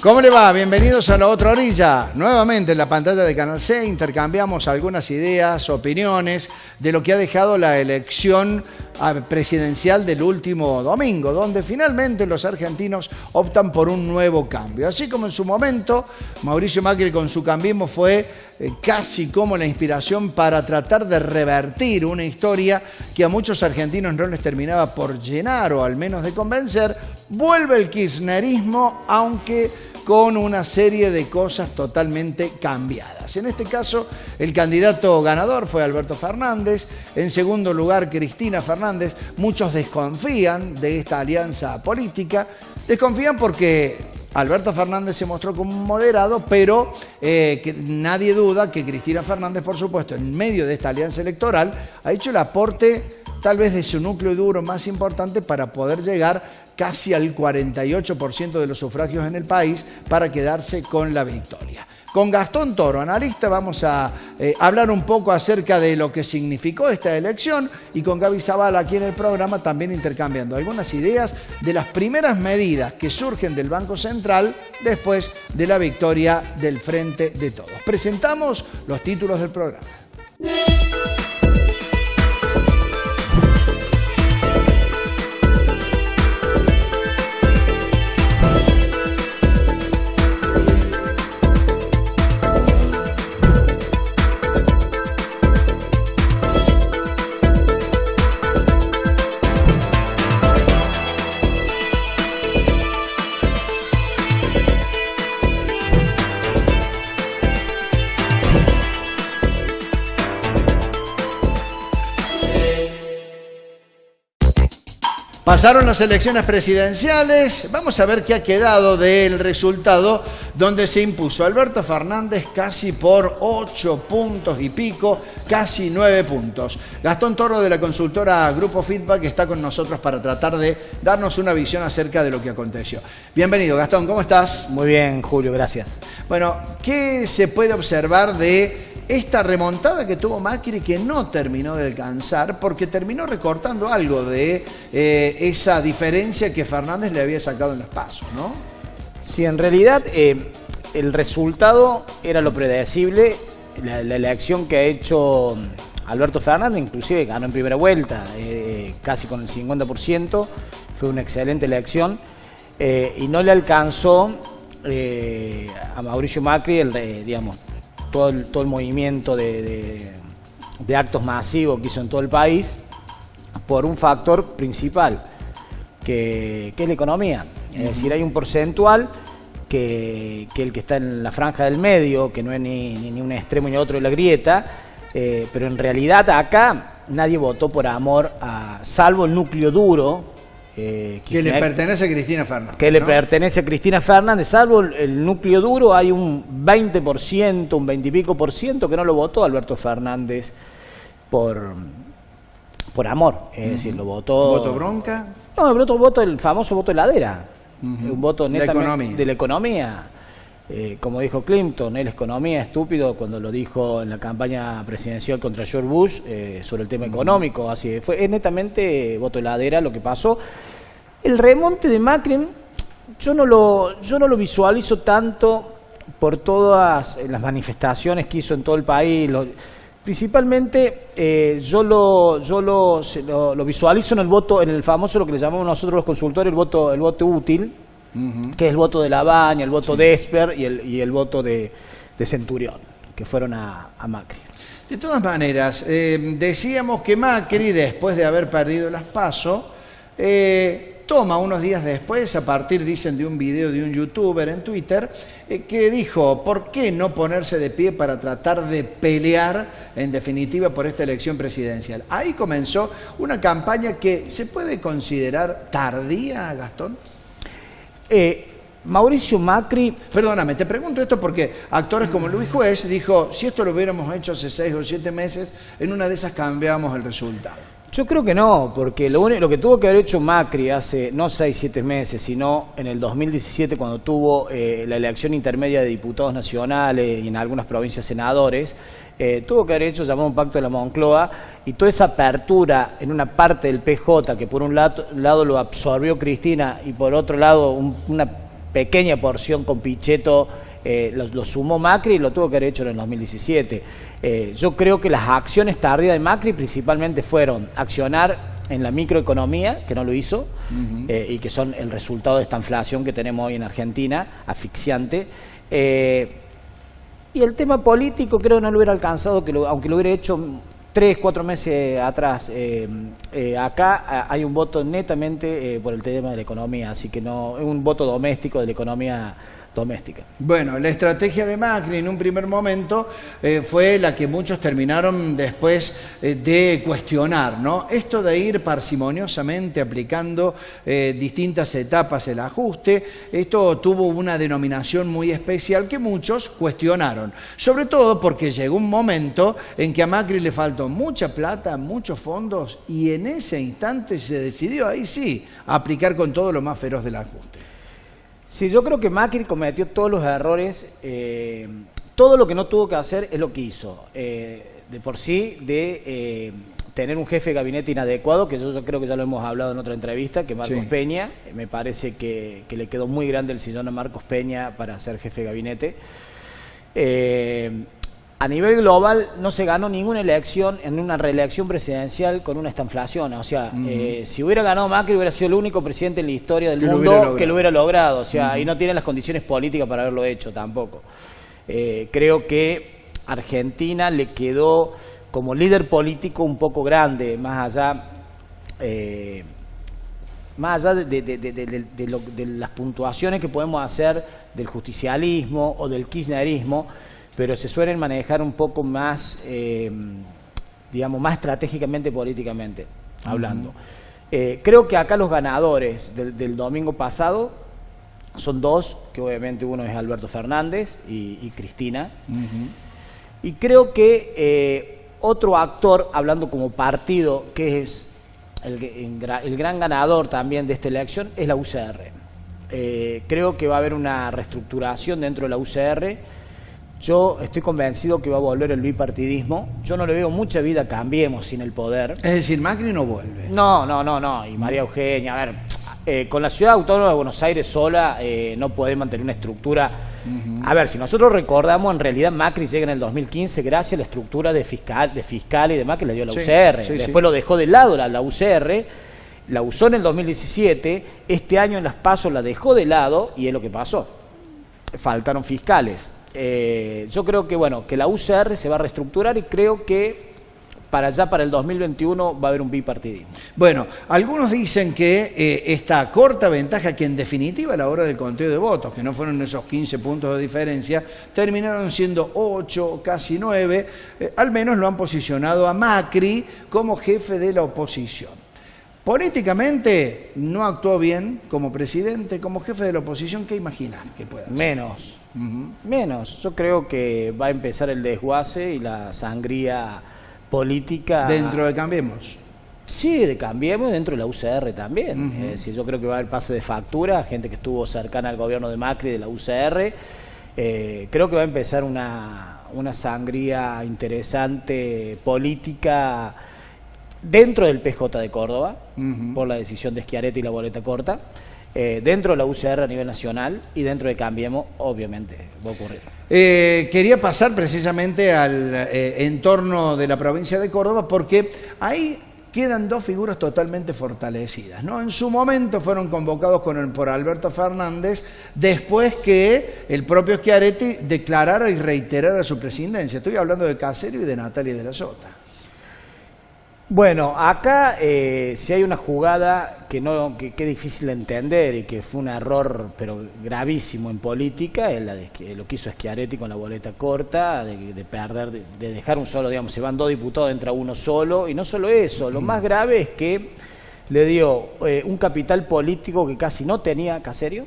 ¿Cómo le va? Bienvenidos a La Otra Orilla. Nuevamente en la pantalla de Canal C intercambiamos algunas ideas, opiniones de lo que ha dejado la elección presidencial del último domingo, donde finalmente los argentinos optan por un nuevo cambio. Así como en su momento Mauricio Macri con su cambismo fue casi como la inspiración para tratar de revertir una historia que a muchos argentinos no les terminaba por llenar o al menos de convencer, vuelve el kirchnerismo, aunque con una serie de cosas totalmente cambiadas. En este caso, el candidato ganador fue Alberto Fernández. En segundo lugar, Cristina Fernández. Muchos desconfían de esta alianza política. Desconfían porque Alberto Fernández se mostró como un moderado, pero que nadie duda que Cristina Fernández, por supuesto, en medio de esta alianza electoral, ha hecho el aporte tal vez de su núcleo duro más importante para poder llegar casi al 48% de los sufragios en el país para quedarse con la victoria. Con Gastón Toro, analista, vamos a hablar un poco acerca de lo que significó esta elección y con Gaby Zavala aquí en el programa también intercambiando algunas ideas de las primeras medidas que surgen del Banco Central después de la victoria del Frente de Todos. Presentamos los títulos del programa. Pasaron las elecciones presidenciales, vamos a ver qué ha quedado del resultado donde se impuso Alberto Fernández casi por 8 puntos y pico, casi 9 puntos. Gastón Toro de la consultora Grupo Feedback está con nosotros para tratar de darnos una visión acerca de lo que aconteció. Bienvenido Gastón, ¿cómo estás? Muy bien, Julio, gracias. Bueno, ¿qué se puede observar de esta remontada que tuvo Macri que no terminó de alcanzar porque terminó recortando algo de esa diferencia que Fernández le había sacado en los pasos, ¿no? Sí, en realidad el resultado era lo predecible. La elección que ha hecho Alberto Fernández, inclusive ganó en primera vuelta, casi con el 50%, fue una excelente elección y no le alcanzó a Mauricio Macri digamos, todo el movimiento de actos masivos que hizo en todo el país por un factor principal, que es la economía. Es decir, hay un porcentual que el que está en la franja del medio, que no es ni un extremo ni otro de la grieta, pero en realidad acá nadie votó por amor, salvo el núcleo duro, que le pertenece a Cristina Fernández. Que le pertenece a Cristina Fernández, salvo el núcleo duro, hay un 20%, un 20 y pico por ciento que no lo votó Alberto Fernández por amor. Es decir, lo votó. ¿Voto bronca? No, el famoso voto heladera. Un voto netamente de la economía. Como dijo Clinton, él es economía estúpido cuando lo dijo en la campaña presidencial contra George Bush sobre el tema económico. Así fue netamente voto heladera lo que pasó. El remonte de Macri yo no lo visualizo tanto por todas las manifestaciones que hizo en todo el país. Principalmente yo lo visualizo en el voto, en el famoso, lo que le llamamos nosotros los consultores, el voto útil. Que es el voto de Labaña, el voto de Esper y el voto de Centurión, que fueron a Macri. De todas maneras, decíamos que Macri, después de haber perdido las PASO, toma unos días después, a partir, dicen, de un video de un youtuber en Twitter, que dijo, ¿por qué no ponerse de pie para tratar de pelear, en definitiva, por esta elección presidencial? Ahí comenzó una campaña que se puede considerar tardía, Gastón. Mauricio Macri... Perdóname, te pregunto esto porque actores como Luis Juez dijo, si esto lo hubiéramos hecho hace 6 o 7 meses, en una de esas cambiamos el resultado. Yo creo que no, porque lo que tuvo que haber hecho Macri hace no 6 o 7 meses, sino en el 2017 cuando tuvo la elección intermedia de diputados nacionales y en algunas provincias senadores, tuvo que haber hecho llamado un pacto de la Moncloa y toda esa apertura en una parte del PJ que por un lado lo absorbió Cristina y por otro lado una pequeña porción con Pichetto lo sumó Macri y lo tuvo que haber hecho en el 2017. Yo creo que las acciones tardías de Macri principalmente fueron accionar en la microeconomía, que no lo hizo, y que son el resultado de esta inflación que tenemos hoy en Argentina, asfixiante. Y el tema político creo que no lo hubiera alcanzado, aunque lo hubiera hecho 3-4 meses atrás. Acá hay un voto netamente por el tema de la economía, así que no es un voto doméstico de la economía doméstica. Bueno, la estrategia de Macri en un primer momento fue la que muchos terminaron después de cuestionar, ¿no? Esto de ir parsimoniosamente aplicando distintas etapas el ajuste, esto tuvo una denominación muy especial que muchos cuestionaron, sobre todo porque llegó un momento en que a Macri le faltó mucha plata, muchos fondos, y en ese instante se decidió, ahí sí, aplicar con todo lo más feroz del ajuste. Sí, yo creo que Macri cometió todos los errores, todo lo que no tuvo que hacer es lo que hizo, de por sí, de tener un jefe de gabinete inadecuado, que yo creo que ya lo hemos hablado en otra entrevista, que Marcos Peña, me parece que le quedó muy grande el sillón a Marcos Peña para ser jefe de gabinete. A nivel global no se ganó ninguna elección en una reelección presidencial con una estanflación. O sea, si hubiera ganado Macri hubiera sido el único presidente en la historia del mundo que lo hubiera logrado. O sea, y no tiene las condiciones políticas para haberlo hecho tampoco. Creo que Argentina le quedó como líder político un poco grande, más allá de las puntuaciones que podemos hacer del justicialismo o del kirchnerismo, pero se suelen manejar un poco más, digamos, más estratégicamente políticamente hablando. Creo que acá los ganadores del domingo pasado son dos, que obviamente uno es Alberto Fernández y Cristina. Y creo que otro actor, hablando como partido, que es el gran ganador también de esta elección, es la UCR. Creo que va a haber una reestructuración dentro de la UCR. Yo estoy convencido que va a volver el bipartidismo. Yo no le veo mucha vida a Cambiemos sin el poder. Es decir, Macri no vuelve. No. Y María Eugenia, a ver, con la Ciudad Autónoma de Buenos Aires sola no puede mantener una estructura. A ver, si nosotros recordamos, en realidad Macri llega en el 2015 gracias a la estructura de fiscal y demás que le dio la UCR. Después lo dejó de lado la UCR, la usó en el 2017, este año en las PASO la dejó de lado y es lo que pasó. Faltaron fiscales. Yo creo que bueno, que la UCR se va a reestructurar y creo que para el 2021 va a haber un bipartidismo. Bueno, algunos dicen que esta corta ventaja, que en definitiva a la hora del conteo de votos, que no fueron esos 15 puntos de diferencia, terminaron siendo 8, casi 9, al menos lo han posicionado a Macri como jefe de la oposición. Políticamente no actuó bien como presidente, como jefe de la oposición. ¿Qué imaginas que pueda hacer? Menos. Yo creo que va a empezar el desguace y la sangría política. ¿Dentro de Cambiemos? Sí, de Cambiemos, dentro de la UCR también. Es decir, yo creo que va a haber pase de factura, gente que estuvo cercana al gobierno de Macri, de la UCR. Creo que va a empezar una sangría interesante política dentro del PJ de Córdoba, por la decisión de Schiaretti y la boleta corta. Dentro de la UCR a nivel nacional y dentro de Cambiemos, obviamente, va a ocurrir. Quería pasar precisamente al entorno de la provincia de Córdoba, porque ahí quedan dos figuras totalmente fortalecidas, ¿no? En su momento fueron convocados por Alberto Fernández, después que el propio Schiaretti declarara y reiterara su presidencia. Estoy hablando de Caserio y de Natalia de la Sota. Bueno, acá si hay una jugada que es difícil de entender y que fue un error pero gravísimo en política, es la de lo que hizo Schiaretti con la boleta corta, de perder, de dejar un solo, digamos, se van 2 diputados, entra uno solo, y no solo eso, lo más grave es que le dio un capital político que casi no tenía Caserio,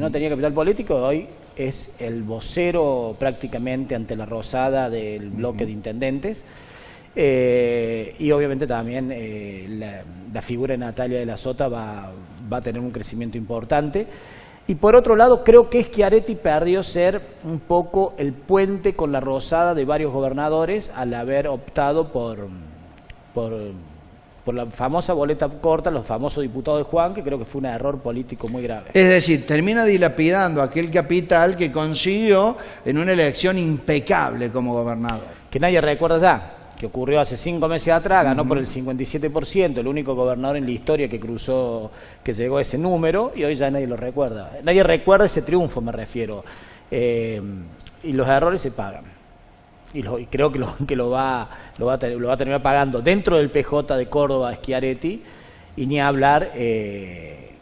no tenía capital político, hoy es el vocero prácticamente ante la Rosada del bloque de intendentes. Y obviamente también la figura de Natalia de la Sota va a tener un crecimiento importante. Y por otro lado, creo que Schiaretti perdió ser un poco el puente con la Rosada de varios gobernadores al haber optado por por la famosa boleta corta, los famosos diputados de Juan, que creo que fue un error político muy grave. Es decir, termina dilapidando aquel capital que consiguió en una elección impecable como gobernador. Que nadie recuerda ya, que ocurrió hace 5 meses atrás, ganó por el 57%, el único gobernador en la historia que llegó a ese número, y hoy ya nadie lo recuerda. Nadie recuerda ese triunfo, me refiero. Y los errores se pagan. Y creo que lo va a terminar pagando dentro del PJ de Córdoba, Schiaretti, y ni hablar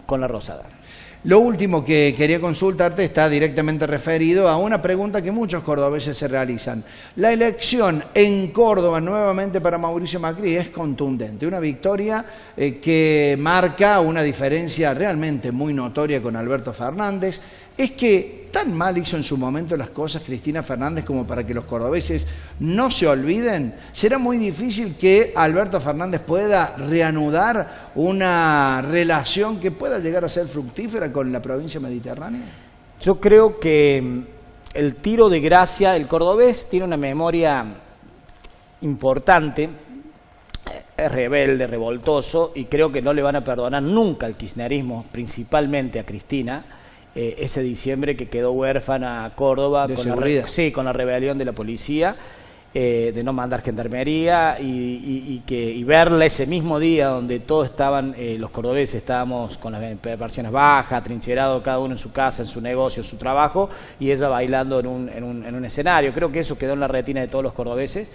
con la Rosada. Lo último que quería consultarte está directamente referido a una pregunta que muchos cordobeses se realizan. La elección en Córdoba nuevamente para Mauricio Macri es contundente, una victoria que marca una diferencia realmente muy notoria con Alberto Fernández. Es que tan mal hizo en su momento las cosas Cristina Fernández como para que los cordobeses no se olviden. ¿Será muy difícil que Alberto Fernández pueda reanudar una relación que pueda llegar a ser fructífera con la provincia mediterránea? Yo creo que el tiro de gracia, el cordobés tiene una memoria importante, es rebelde, revoltoso, y creo que no le van a perdonar nunca al kirchnerismo, principalmente a Cristina, ese diciembre que quedó huérfana a Córdoba con la rebelión de la policía, de no mandar gendarmería y verla ese mismo día donde todos estaban, los cordobeses estábamos con las persianas bajas, trincherados cada uno en su casa, en su negocio, en su trabajo, y ella bailando en un escenario. Creo que eso quedó en la retina de todos los cordobeses.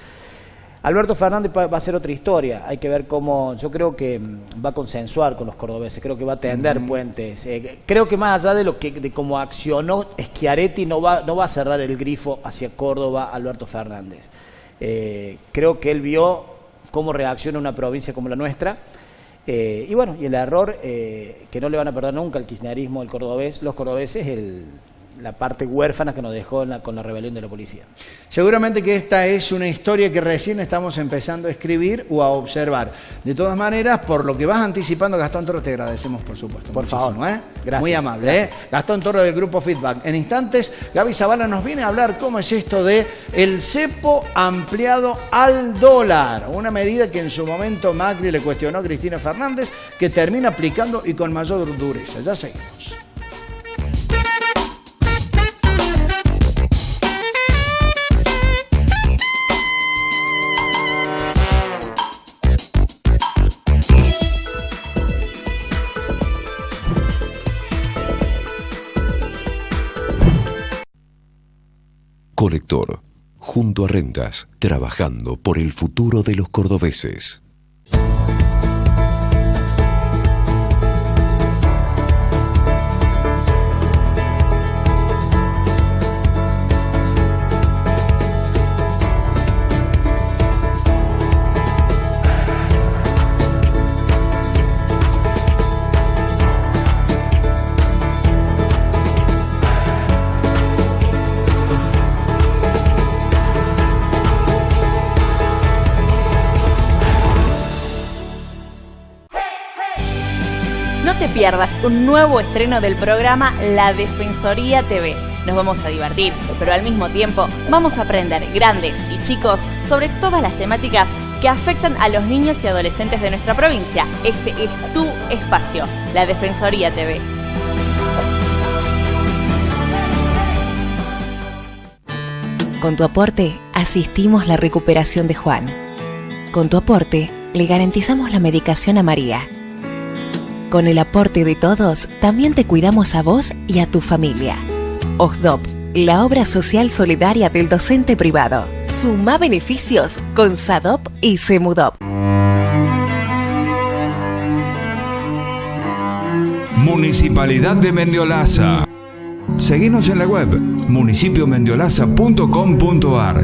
Alberto Fernández va a ser otra historia, hay que ver cómo, yo creo que va a consensuar con los cordobeses, creo que va a tender puentes, creo que más allá de cómo accionó Schiaretti no va a cerrar el grifo hacia Córdoba Alberto Fernández. Creo que él vio cómo reacciona una provincia como la nuestra, y bueno, y el error que no le van a perder nunca al kirchnerismo, los cordobeses, la parte huérfana que nos dejó con la rebelión de la policía. Seguramente que esta es una historia que recién estamos empezando a escribir o a observar. De todas maneras, por lo que vas anticipando, Gastón Toro, te agradecemos, por supuesto. Por favor. Gracias. Muy amable. Gastón Toro del Grupo Feedback. En instantes, Gaby Zavala nos viene a hablar cómo es esto de el cepo ampliado al dólar. Una medida que en su momento Macri le cuestionó a Cristina Fernández, que termina aplicando y con mayor dureza. Ya seguimos. Colector, junto a Rentas, trabajando por el futuro de los cordobeses. No te pierdas un nuevo estreno del programa La Defensoría TV. Nos vamos a divertir, pero al mismo tiempo vamos a aprender, grandes y chicos, sobre todas las temáticas que afectan a los niños y adolescentes de nuestra provincia. Este es tu espacio, La Defensoría TV. Con tu aporte, asistimos la recuperación de Juan. Con tu aporte, le garantizamos la medicación a María. Con el aporte de todos, también te cuidamos a vos y a tu familia. OSDOP, la obra social solidaria del docente privado. Suma beneficios con SADOP y SEMUDOP. Municipalidad de Mendiolaza. Seguinos en la web municipiomendiolaza.com.ar.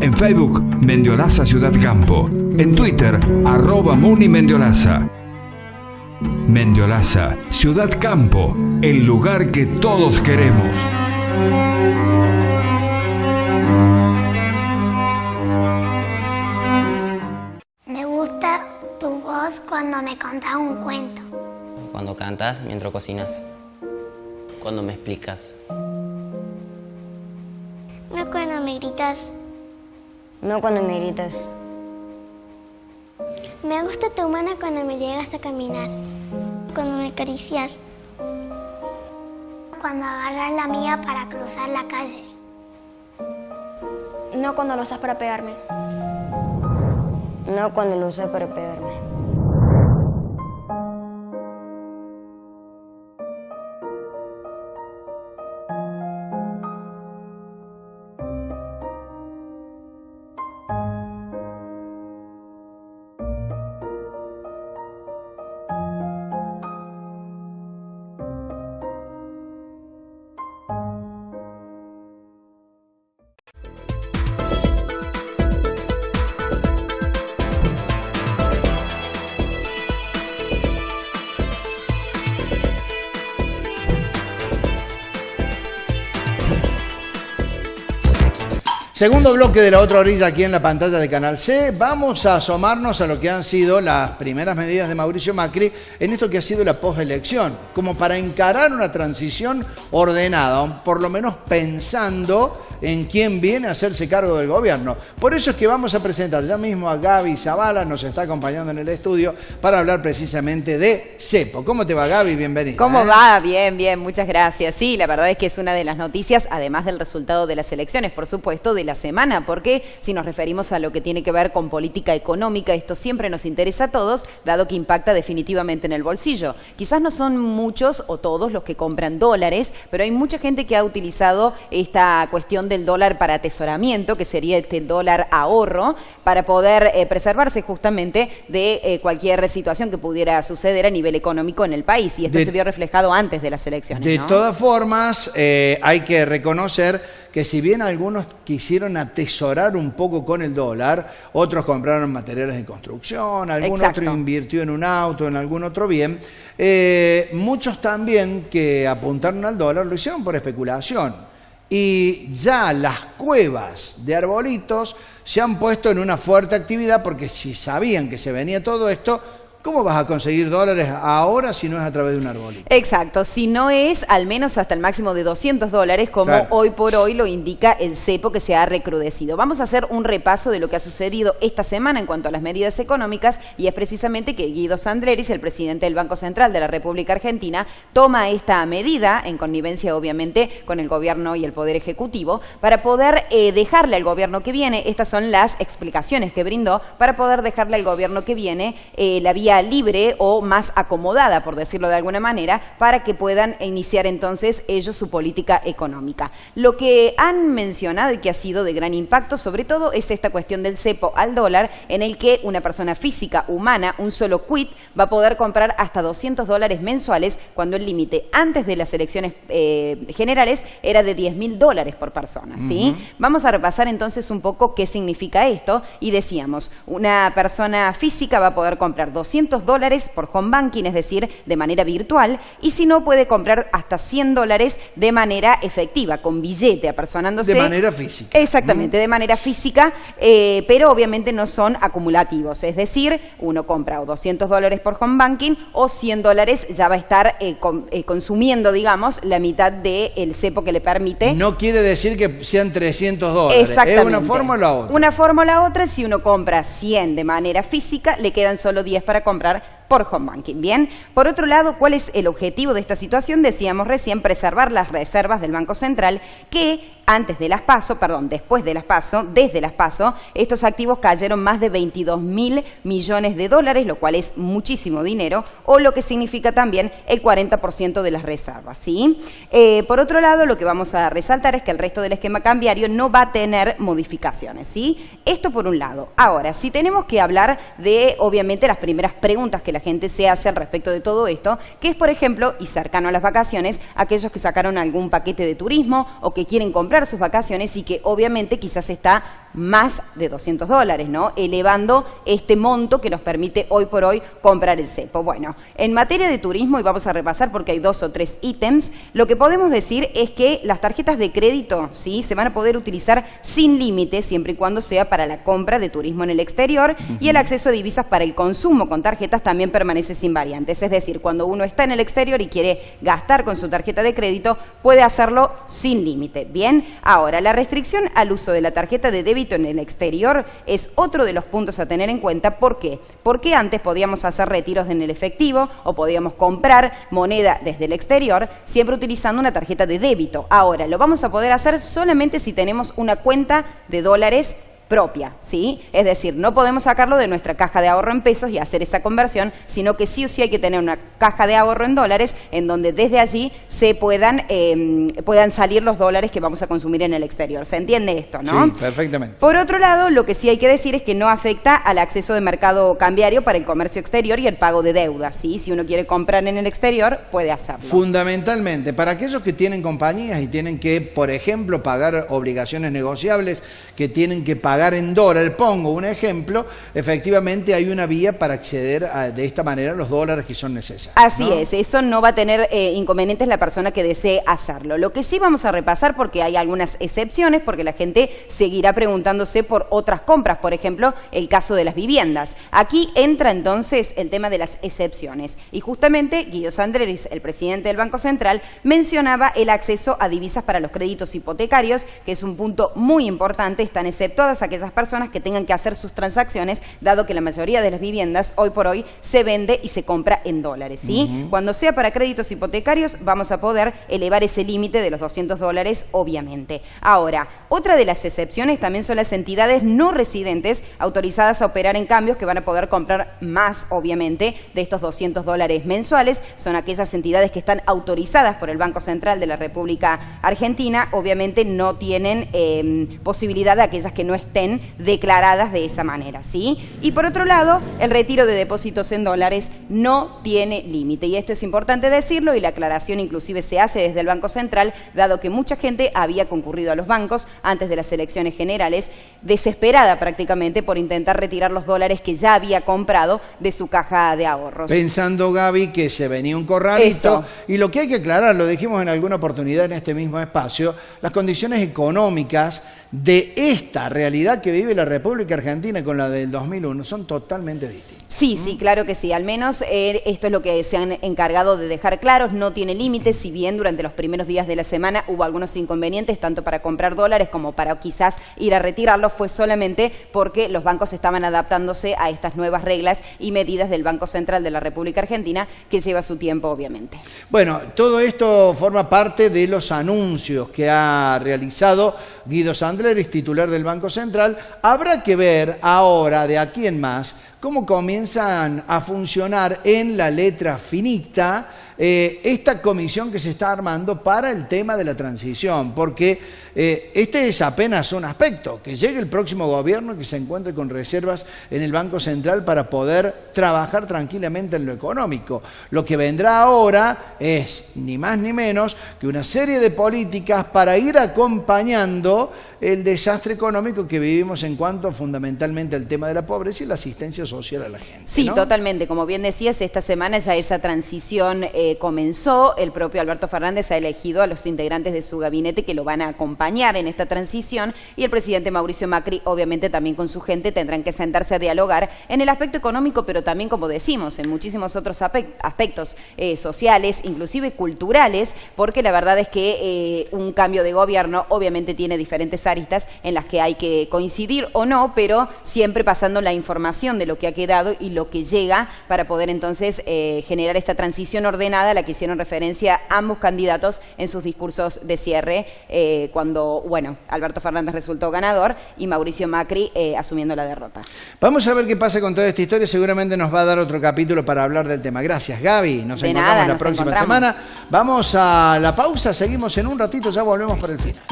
En Facebook, Mendiolaza Ciudad Campo. En Twitter, @MuniMendiolaza. Mendiolaza, Ciudad Campo, el lugar que todos queremos. Me gusta tu voz cuando me contás un cuento. Cuando cantas mientras cocinas. Cuando me explicas. No cuando me gritas. No cuando me gritas. Me gusta tu mano cuando me llegas a caminar, cuando me acaricias, cuando agarras la mía para cruzar la calle. No cuando lo usas para pegarme. No cuando lo usas para pegarme. Segundo bloque de La Otra Orilla aquí en la pantalla de Canal C. Vamos a asomarnos a lo que han sido las primeras medidas de Mauricio Macri en esto que ha sido la postelección, como para encarar una transición ordenada, por lo menos pensando en quién viene a hacerse cargo del gobierno. Por eso es que vamos a presentar ya mismo a Gaby Zavala, nos está acompañando en el estudio para hablar precisamente de cepo. ¿Cómo te va, Gaby? Bienvenida. ¿Cómo va? Bien, bien, muchas gracias. Sí, la verdad es que es una de las noticias, además del resultado de las elecciones, por supuesto, de la semana, porque si nos referimos a lo que tiene que ver con política económica, esto siempre nos interesa a todos, dado que impacta definitivamente en el bolsillo. Quizás no son muchos o todos los que compran dólares, pero hay mucha gente que ha utilizado esta cuestión del dólar para atesoramiento, que sería este dólar ahorro, para poder preservarse justamente de cualquier situación que pudiera suceder a nivel económico en el país. Y esto se vio reflejado antes de las elecciones, De ¿no? todas formas, hay que reconocer que si bien algunos quisieron atesorar un poco con el dólar, otros compraron materiales de construcción, algún otro invirtió en un auto, en algún otro bien, muchos también que apuntaron al dólar lo hicieron por especulación. Y ya las cuevas de arbolitos se han puesto en una fuerte actividad porque si sabían que se venía todo esto, ¿cómo vas a conseguir dólares ahora si no es a través de un arbolito? Exacto, si no es al menos hasta el máximo de $200, como hoy por hoy lo indica el cepo que se ha recrudecido. Vamos a hacer un repaso de lo que ha sucedido esta semana en cuanto a las medidas económicas, y es precisamente que Guido Sandleris, el presidente del Banco Central de la República Argentina, toma esta medida, en connivencia obviamente con el gobierno y el Poder Ejecutivo, para poder dejarle al gobierno que viene, estas son las explicaciones que brindó, para poder dejarle al gobierno que viene la vía libre o más acomodada, por decirlo de alguna manera, para que puedan iniciar entonces ellos su política económica. Lo que han mencionado y que ha sido de gran impacto, sobre todo, es esta cuestión del cepo al dólar, en el que una persona física, humana, un solo quit, va a poder comprar hasta $200 mensuales, cuando el límite antes de las elecciones generales era de $10.000 por persona, ¿sí? Vamos a repasar entonces un poco qué significa esto, y decíamos, una persona física va a poder comprar $200 por home banking, es decir, de manera virtual, y si no, puede comprar hasta $100 de manera efectiva, con billete, apersonándose. De manera física. Exactamente, de manera física, pero obviamente no son acumulativos, es decir, uno compra o $200 por home banking o $100 ya va a estar consumiendo, digamos, la mitad del cepo que le permite. No quiere decir que sean $300. Exactamente. Es una forma o la otra. Una forma o la otra, si uno compra 100 de manera física, le quedan solo 10 para comprar por home banking. Bien, por otro lado, ¿cuál es el objetivo de esta situación? Decíamos recién, preservar las reservas del Banco Central, que después de las PASO, desde las PASO, estos activos cayeron más de $22.000 millones, lo cual es muchísimo dinero, o lo que significa también el 40% de las reservas, ¿sí? Por otro lado, lo que vamos a resaltar es que el resto del esquema cambiario no va a tener modificaciones, ¿sí? Esto por un lado. Ahora, si tenemos que hablar de, obviamente, las primeras preguntas que la gente se hace al respecto de todo esto, que es, por ejemplo, y cercano a las vacaciones, aquellos que sacaron algún paquete de turismo o que quieren comprar sus vacaciones y que obviamente quizás está más de $200, ¿no? Elevando este monto que nos permite hoy por hoy comprar el cepo. Bueno, en materia de turismo, y vamos a repasar porque hay 2 o 3 ítems, lo que podemos decir es que las tarjetas de crédito, ¿sí?, se van a poder utilizar sin límite, siempre y cuando sea para la compra de turismo en el exterior, y el acceso a divisas para el consumo con tarjetas también permanece sin variantes. Es decir, cuando uno está en el exterior y quiere gastar con su tarjeta de crédito, puede hacerlo sin límite. Bien, ahora, la restricción al uso de la tarjeta de débito débito en el exterior es otro de los puntos a tener en cuenta. ¿Por qué? Porque antes podíamos hacer retiros en el efectivo o podíamos comprar moneda desde el exterior siempre utilizando una tarjeta de débito. Ahora, lo vamos a poder hacer solamente si tenemos una cuenta de dólares propia, ¿sí? Es decir, no podemos sacarlo de nuestra caja de ahorro en pesos y hacer esa conversión, sino que sí o sí hay que tener una caja de ahorro en dólares en donde desde allí se puedan salir los dólares que vamos a consumir en el exterior. ¿Se entiende esto, no? Sí, perfectamente. Por otro lado, lo que sí hay que decir es que no afecta al acceso de mercado cambiario para el comercio exterior y el pago de deuda, ¿sí? Si uno quiere comprar en el exterior, puede hacerlo. Fundamentalmente, para aquellos que tienen compañías y tienen que, por ejemplo, pagar obligaciones negociables, que tienen que pagar en dólares, pongo un ejemplo, efectivamente hay una vía para acceder de esta manera a los dólares que son necesarios. Así es, eso no va a tener inconvenientes la persona que desee hacerlo. Lo que sí vamos a repasar, porque hay algunas excepciones, porque la gente seguirá preguntándose por otras compras, por ejemplo, el caso de las viviendas. Aquí entra entonces el tema de las excepciones. Y justamente Guido Sandreris, el presidente del Banco Central, mencionaba el acceso a divisas para los créditos hipotecarios, que es un punto muy importante. Están exceptuadas aquellas personas que tengan que hacer sus transacciones, dado que la mayoría de las viviendas hoy por hoy se vende y se compra en dólares, ¿sí? Cuando sea para créditos hipotecarios vamos a poder elevar ese límite de los $200, obviamente. Ahora, otra de las excepciones también son las entidades no residentes autorizadas a operar en cambios, que van a poder comprar más, obviamente, de estos $200 mensuales. Son aquellas entidades que están autorizadas por el Banco Central de la República Argentina. Obviamente no tienen posibilidad de aquellas que no estén declaradas de esa manera, ¿sí? Y por otro lado, el retiro de depósitos en dólares no tiene límite, y esto es importante decirlo, y la aclaración inclusive se hace desde el Banco Central, dado que mucha gente había concurrido a los bancos antes de las elecciones generales, desesperada prácticamente por intentar retirar los dólares que ya había comprado de su caja de ahorros. Pensando, Gaby, que se venía un corralito. Eso. Y lo que hay que aclarar, lo dijimos en alguna oportunidad en este mismo espacio, las condiciones económicas de esta realidad que vive la República Argentina con la del 2001 son totalmente distintas. Sí, sí, claro que sí. Al menos esto es lo que se han encargado de dejar claros. No tiene límites, si bien durante los primeros días de la semana hubo algunos inconvenientes, tanto para comprar dólares como para quizás ir a retirarlos, fue solamente porque los bancos estaban adaptándose a estas nuevas reglas y medidas del Banco Central de la República Argentina, que lleva su tiempo, obviamente. Bueno, todo esto forma parte de los anuncios que ha realizado Guido Sandreris, titular del Banco Central. Habrá que ver ahora, de aquí en más, cómo comienzan a funcionar en la letra finita esta comisión que se está armando para el tema de la transición, porque este es apenas un aspecto, que llegue el próximo gobierno y que se encuentre con reservas en el Banco Central para poder trabajar tranquilamente en lo económico. Lo que vendrá ahora es ni más ni menos que una serie de políticas para ir acompañando el desastre económico que vivimos en cuanto fundamentalmente al tema de la pobreza y la asistencia social a la gente. Sí, ¿no? Totalmente. Como bien decías, esta semana ya esa transición comenzó. El propio Alberto Fernández ha elegido a los integrantes de su gabinete que lo van a acompañar en esta transición, y el presidente Mauricio Macri, obviamente también con su gente, tendrán que sentarse a dialogar en el aspecto económico, pero también, como decimos, en muchísimos otros aspectos sociales, inclusive culturales, porque la verdad es que un cambio de gobierno obviamente tiene diferentes aristas en las que hay que coincidir o no, pero siempre pasando la información de lo que ha quedado y lo que llega para poder entonces generar esta transición ordenada a la que hicieron referencia ambos candidatos en sus discursos de cierre, cuando, bueno, Alberto Fernández resultó ganador y Mauricio Macri asumiendo la derrota. Vamos a ver qué pasa con toda esta historia. Seguramente nos va a dar otro capítulo para hablar del tema. Gracias, Gaby. Nos encontramos la próxima semana. Vamos a la pausa, seguimos en un ratito, ya volvemos para el final.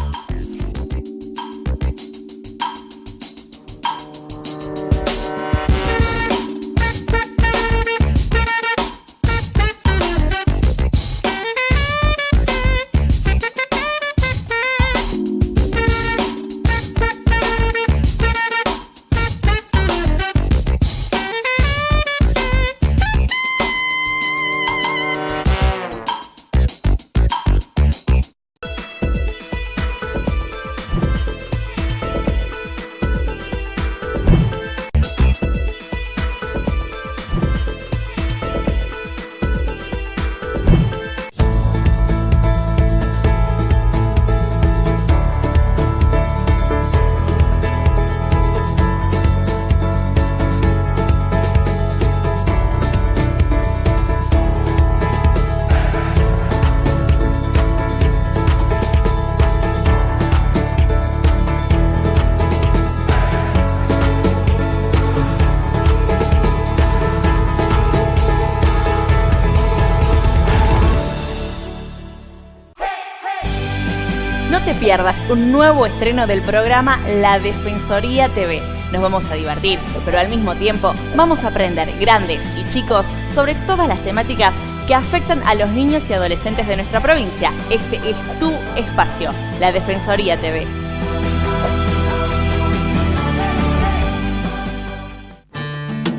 No te pierdas un nuevo estreno del programa La Defensoría TV. Nos vamos a divertir, pero al mismo tiempo vamos a aprender, grandes y chicos, sobre todas las temáticas que afectan a los niños y adolescentes de nuestra provincia. Este es tu espacio, La Defensoría TV.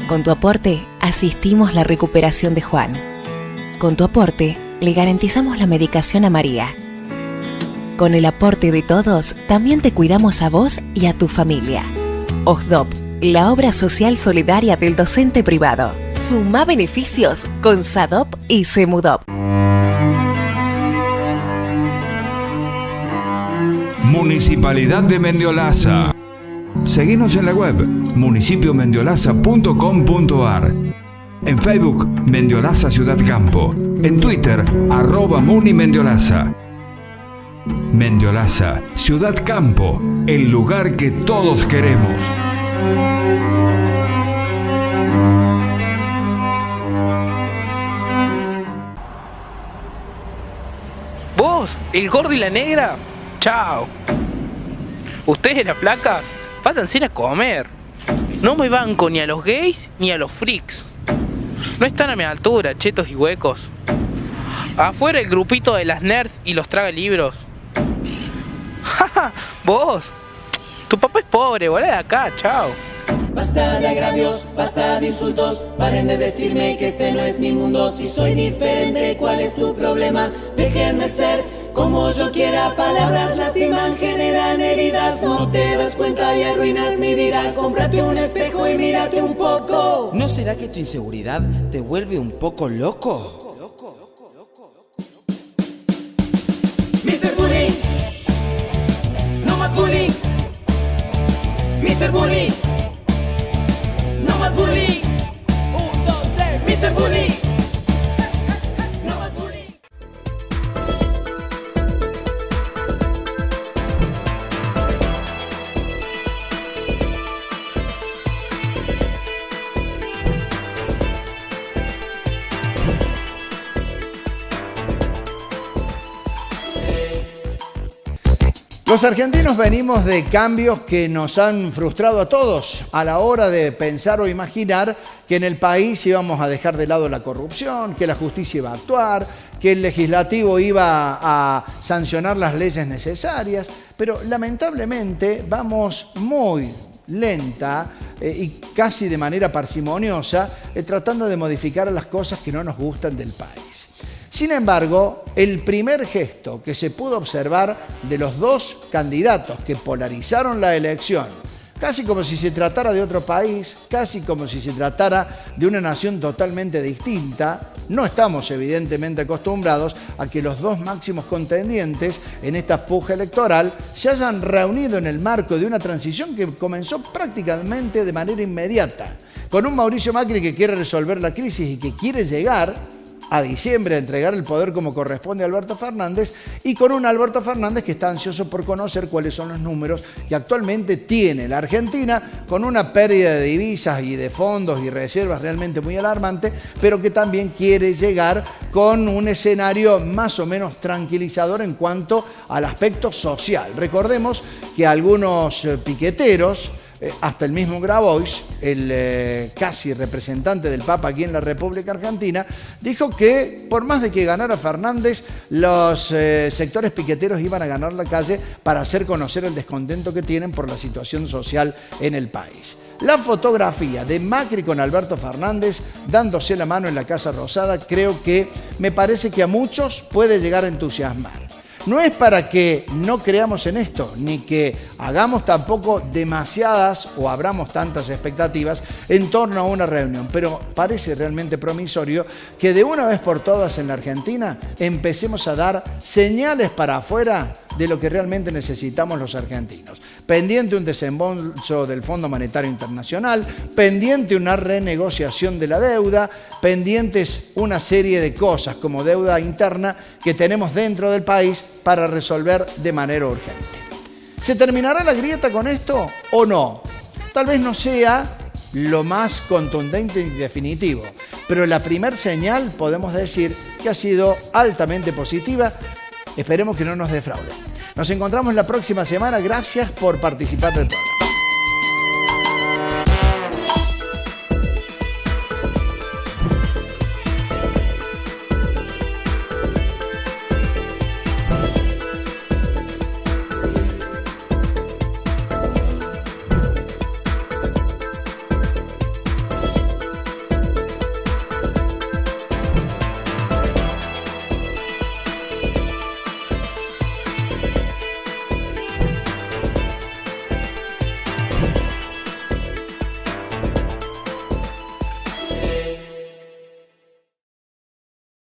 Con tu aporte, asistimos la recuperación de Juan. Con tu aporte, le garantizamos la medicación a María. Con el aporte de todos, también te cuidamos a vos y a tu familia. OSDOP, la obra social solidaria del docente privado. Suma beneficios con SADOP y SEMUDOP. Municipalidad de Mendiolaza. Seguinos en la web municipiomendiolaza.com.ar. En Facebook, Mendiolaza Ciudad Campo. En Twitter, @MuniMendiolaza. Mendiolaza, Ciudad Campo, el lugar que todos queremos. ¿Vos? ¿El gordo y la negra? Chao. Ustedes las flacas, váyanse a comer. No me banco ni a los gays ni a los freaks. No están a mi altura, chetos y huecos. Afuera el grupito de las nerds y los traga libros. Vos, tu papá es pobre, volá de acá, chao. Basta de agravios, basta de insultos, paren de decirme que este no es mi mundo. Si soy diferente, ¿cuál es tu problema? Déjenme ser como yo quiera, palabras lastiman, generan heridas. No te das cuenta y arruinas mi vida. Cómprate un espejo y mírate un poco. ¿No será que tu inseguridad te vuelve un poco loco? Mr. Bully, no más bullying. Mr. Bully, no más bullying. 1, 2, 3, Mr. Bully. No más bullying. Los argentinos venimos de cambios que nos han frustrado a todos a la hora de pensar o imaginar que en el país íbamos a dejar de lado la corrupción, que la justicia iba a actuar, que el legislativo iba a sancionar las leyes necesarias, pero lamentablemente vamos muy lenta y casi de manera parsimoniosa tratando de modificar las cosas que no nos gustan del país. Sin embargo, el primer gesto que se pudo observar de los dos candidatos que polarizaron la elección, casi como si se tratara de otro país, casi como si se tratara de una nación totalmente distinta, no estamos evidentemente acostumbrados a que los dos máximos contendientes en esta puja electoral se hayan reunido en el marco de una transición que comenzó prácticamente de manera inmediata, con un Mauricio Macri que quiere resolver la crisis y que quiere llegar a diciembre a entregar el poder como corresponde a Alberto Fernández, y con un Alberto Fernández que está ansioso por conocer cuáles son los números que actualmente tiene la Argentina, con una pérdida de divisas y de fondos y reservas realmente muy alarmante, pero que también quiere llegar con un escenario más o menos tranquilizador en cuanto al aspecto social. Recordemos que algunos piqueteros, hasta el mismo Grabois, el casi representante del Papa aquí en la República Argentina, dijo que por más de que ganara Fernández, los sectores piqueteros iban a ganar la calle para hacer conocer el descontento que tienen por la situación social en el país. La fotografía de Macri con Alberto Fernández dándose la mano en la Casa Rosada, creo que me parece que a muchos puede llegar a entusiasmar. No es para que no creamos en esto, ni que hagamos tampoco demasiadas o abramos tantas expectativas en torno a una reunión, pero parece realmente promisorio que de una vez por todas en la Argentina empecemos a dar señales para afuera de lo que realmente necesitamos los argentinos. Pendiente un desembolso del Fondo Monetario Internacional, pendiente una renegociación de la deuda, pendientes una serie de cosas como deuda interna que tenemos dentro del país para resolver de manera urgente. ¿Se terminará la grieta con esto o no? Tal vez no sea lo más contundente y definitivo, pero la primer señal podemos decir que ha sido altamente positiva Esperemos que no nos defraude. Nos encontramos la próxima semana. Gracias por participar del programa.